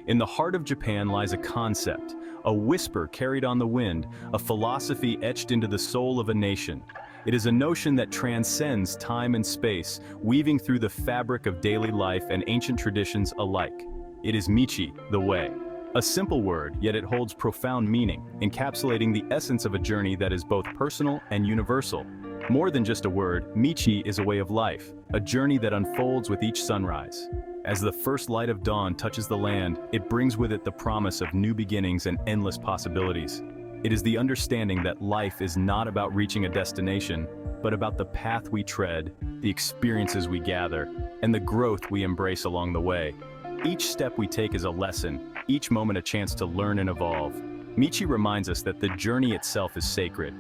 In the heart of Japan lies a concept, a whisper carried on the wind, a philosophy etched into the soul of a nation. It is a notion that transcends time and space, weaving through the fabric of daily life and ancient traditions alike. It is Michi, the way. A simple word, yet it holds profound meaning, encapsulating the essence of a journey that is both personal and universal. More than just a word, Michi is a way of life, a journey that unfolds with each sunrise. As the first light of dawn touches the land, it brings with it the promise of new beginnings and endless possibilities. It is the understanding that life is not about reaching a destination, but about the path we tread, the experiences we gather, and the growth we embrace along the way. Each step we take is a lesson, each moment a chance to learn and evolve. Michi reminds us that the journey itself is sacred.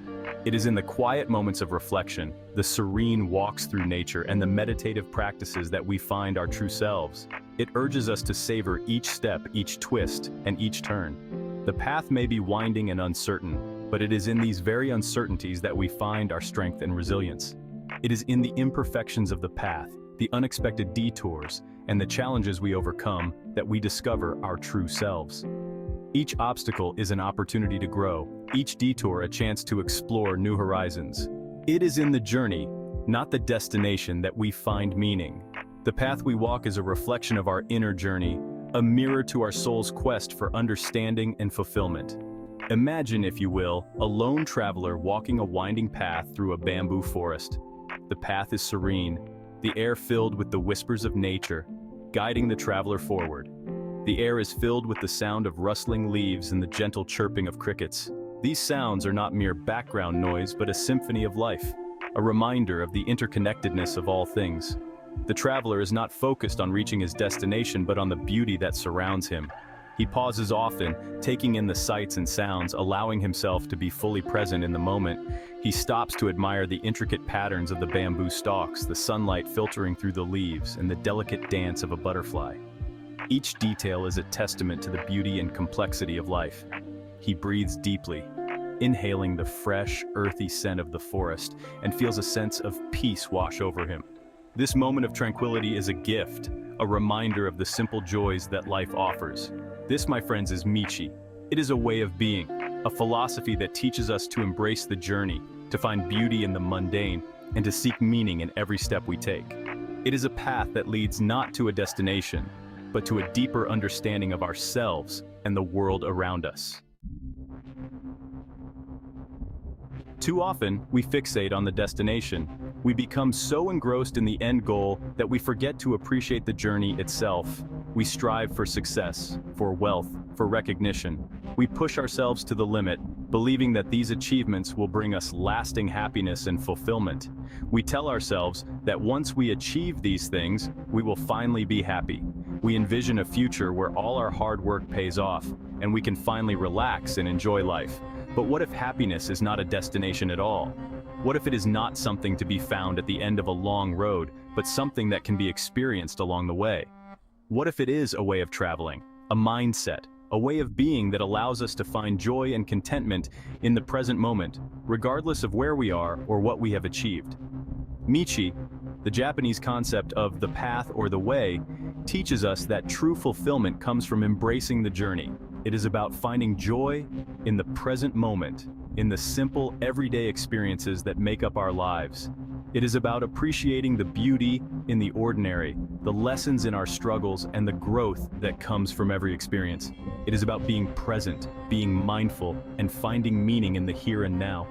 It is in the quiet moments of reflection, the serene walks through nature, and the meditative practices that we find our true selves. It urges us to savor each step, each twist, and each turn. The path may be winding and uncertain, but it is in these very uncertainties that we find our strength and resilience. It is in the imperfections of the path, the unexpected detours, and the challenges we overcome that we discover our true selves. Each obstacle is an opportunity to grow, each detour a chance to explore new horizons. It is in the journey, not the destination, that we find meaning. The path we walk is a reflection of our inner journey, a mirror to our soul's quest for understanding and fulfillment. Imagine, if you will, a lone traveler walking a winding path through a bamboo forest. The path is serene, the air filled with the whispers of nature, guiding the traveler forward. The air is filled with the sound of rustling leaves and the gentle chirping of crickets. These sounds are not mere background noise, but a symphony of life, a reminder of the interconnectedness of all things. The traveler is not focused on reaching his destination, but on the beauty that surrounds him. He pauses often, taking in the sights and sounds, allowing himself to be fully present in the moment. He stops to admire the intricate patterns of the bamboo stalks, the sunlight filtering through the leaves, and the delicate dance of a butterfly. Each detail is a testament to the beauty and complexity of life. He breathes deeply, inhaling the fresh, earthy scent of the forest, and feels a sense of peace wash over him. This moment of tranquility is a gift, a reminder of the simple joys that life offers. This, my friends, is Michi. It is a way of being, a philosophy that teaches us to embrace the journey, to find beauty in the mundane, and to seek meaning in every step we take. It is a path that leads not to a destination, but to a deeper understanding of ourselves and the world around us. Too often, we fixate on the destination. We become so engrossed in the end goal that we forget to appreciate the journey itself. We strive for success, for wealth, for recognition. We push ourselves to the limit, believing that these achievements will bring us lasting happiness and fulfillment. We tell ourselves that once we achieve these things, we will finally be happy. We envision a future where all our hard work pays off, and we can finally relax and enjoy life. But what if happiness is not a destination at all? What if it is not something to be found at the end of a long road, but something that can be experienced along the way? What if it is a way of traveling, a mindset, a way of being that allows us to find joy and contentment in the present moment, regardless of where we are or what we have achieved? Michi, the Japanese concept of the path or the way, teaches us that true fulfillment comes from embracing the journey. It is about finding joy in the present moment, in the simple, everyday experiences that make up our lives. It is about appreciating the beauty in the ordinary, the lessons in our struggles, and the growth that comes from every experience. It is about being present, being mindful, and finding meaning in the here and now.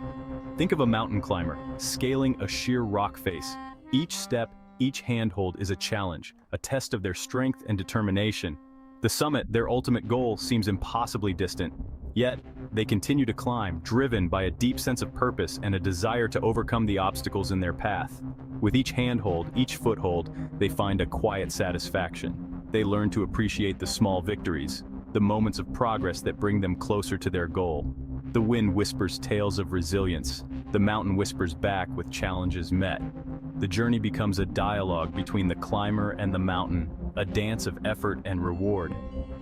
Think of a mountain climber scaling a sheer rock face. Each step, each handhold is a challenge, a test of their strength and determination. The summit, their ultimate goal, seems impossibly distant. Yet, they continue to climb, driven by a deep sense of purpose and a desire to overcome the obstacles in their path. With each handhold, each foothold, they find a quiet satisfaction. They learn to appreciate the small victories, the moments of progress that bring them closer to their goal. The wind whispers tales of resilience. The mountain whispers back with challenges met. The journey becomes a dialogue between the climber and the mountain, a dance of effort and reward.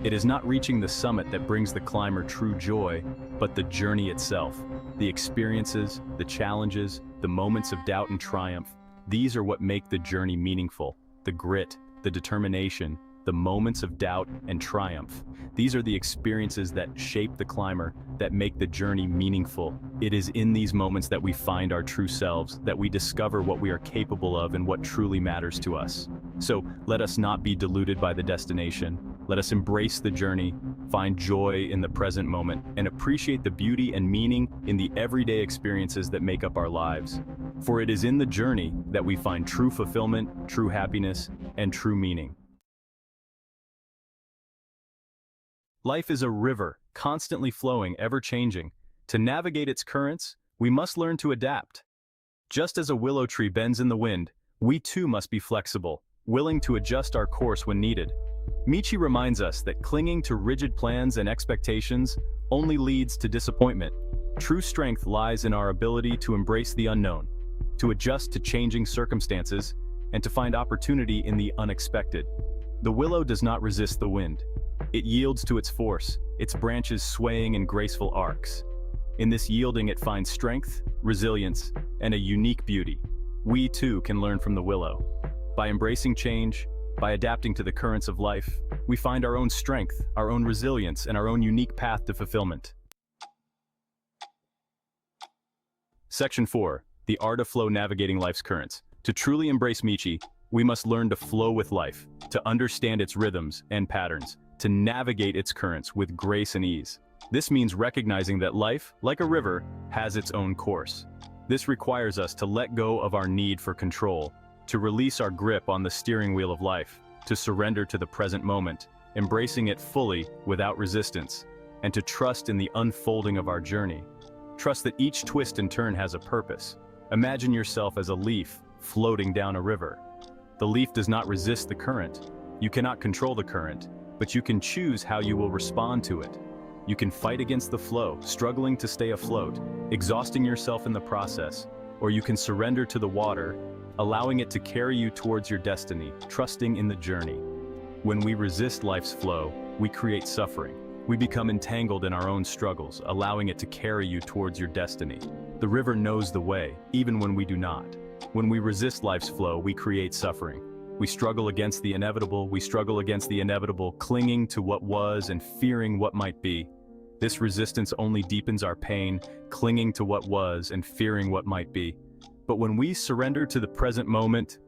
It is not reaching the summit that brings the climber true joy, but the journey itself. The experiences, the challenges, the moments of doubt and triumph, these are what make the journey meaningful. The grit, the determination, the moments of doubt and triumph. These are the experiences that shape the climber, that make the journey meaningful. It is in these moments that we find our true selves, that we discover what we are capable of and what truly matters to us. So let us not be deluded by the destination. Let us embrace the journey, find joy in the present moment, and appreciate the beauty and meaning in the everyday experiences that make up our lives. For it is in the journey that we find true fulfillment, true happiness, and true meaning. Life is a river, constantly flowing, ever-changing. To navigate its currents, we must learn to adapt. Just as a willow tree bends in the wind, we too must be flexible, willing to adjust our course when needed. Michi reminds us that clinging to rigid plans and expectations only leads to disappointment. True strength lies in our ability to embrace the unknown, to adjust to changing circumstances, and to find opportunity in the unexpected. The willow does not resist the wind. It yields to its force, its branches swaying in graceful arcs. In this yielding, it finds strength, resilience, and a unique beauty. We too can learn from the willow. By embracing change, by adapting to the currents of life, we find our own strength, our own resilience, and our own unique path to fulfillment. Section 4. The Art of Flow Navigating Life's Currents. To truly embrace Michi, we must learn to flow with life, to understand its rhythms and patterns, to navigate its currents with grace and ease. This means recognizing that life, like a river, has its own course. This requires us to let go of our need for control, to release our grip on the steering wheel of life, to surrender to the present moment, embracing it fully without resistance, and to trust in the unfolding of our journey. Trust that each twist and turn has a purpose. Imagine yourself as a leaf floating down a river. The leaf does not resist the current. You cannot control the current, but you can choose how you will respond to it. You can fight against the flow, struggling to stay afloat, exhausting yourself in the process, or you can surrender to the water, allowing it to carry you towards your destiny, trusting in the journey. When we resist life's flow, we create suffering. We become entangled in our own struggles, allowing it to carry you towards your destiny. The river knows the way, even when we do not. When we resist life's flow, we create suffering. We struggle against the inevitable, clinging to what was and fearing what might be. This resistance only deepens our pain, clinging to what was and fearing what might be. But when we surrender to the present moment,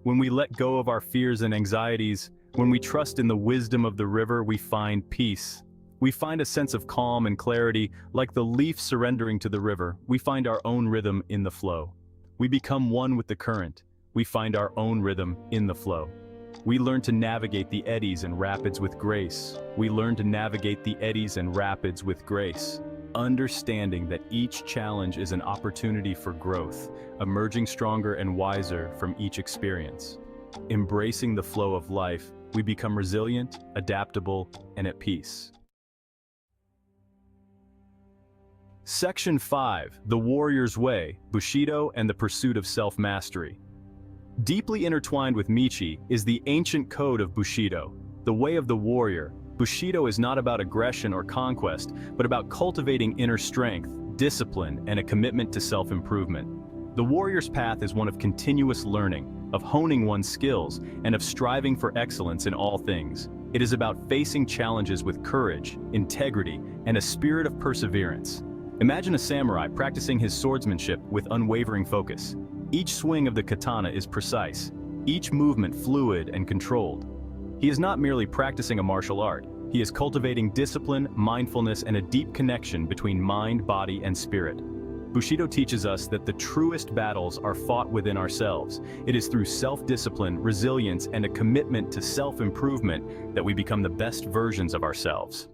when we let go of our fears and anxieties, when we trust in the wisdom of the river, we find peace. We find a sense of calm and clarity, like the leaf surrendering to the river. We find our own rhythm in the flow. We become one with the current. We find our own rhythm in the flow. We learn to navigate the eddies and rapids with grace. Understanding that each challenge is an opportunity for growth, emerging stronger and wiser from each experience. Embracing the flow of life, we become resilient, adaptable, and at peace. Section 5. The Warrior's Way, Bushido and the Pursuit of Self-Mastery. Deeply intertwined with Michi is the ancient code of Bushido, the way of the warrior. Bushido is not about aggression or conquest, but about cultivating inner strength, discipline, and a commitment to self-improvement. The warrior's path is one of continuous learning, of honing one's skills, and of striving for excellence in all things. It is about facing challenges with courage, integrity, and a spirit of perseverance. Imagine a samurai practicing his swordsmanship with unwavering focus. Each swing of the katana is precise, each movement fluid and controlled. He is not merely practicing a martial art, he is cultivating discipline, mindfulness, and a deep connection between mind, body, and spirit. Bushido teaches us that the truest battles are fought within ourselves. It is through self-discipline, resilience, and a commitment to self-improvement that we become the best versions of ourselves.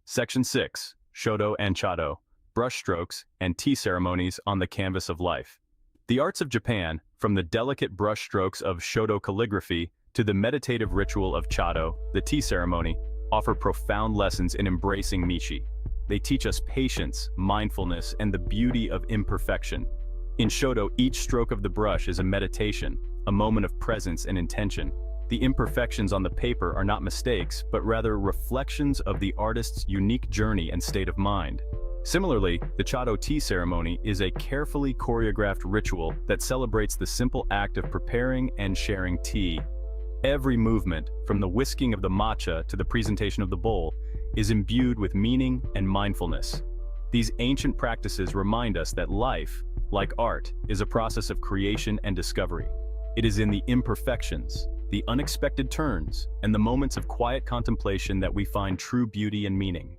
Section 6. Shodo and Chado, Brushstrokes and Tea Ceremonies on the Canvas of Life. The arts of Japan, from the delicate brushstrokes of Shodo calligraphy to the meditative ritual of Chado, the tea ceremony, offer profound lessons in embracing Michi. They teach us patience, mindfulness, and the beauty of imperfection. In Shodo, each stroke of the brush is a meditation, a moment of presence and intention. The imperfections on the paper are not mistakes, but rather reflections of the artist's unique journey and state of mind. Similarly, the Chado tea ceremony is a carefully choreographed ritual that celebrates the simple act of preparing and sharing tea. Every movement, from the whisking of the matcha to the presentation of the bowl, is imbued with meaning and mindfulness. These ancient practices remind us that life, like art, is a process of creation and discovery. It is in the imperfections, the unexpected turns, and the moments of quiet contemplation that we find true beauty and meaning.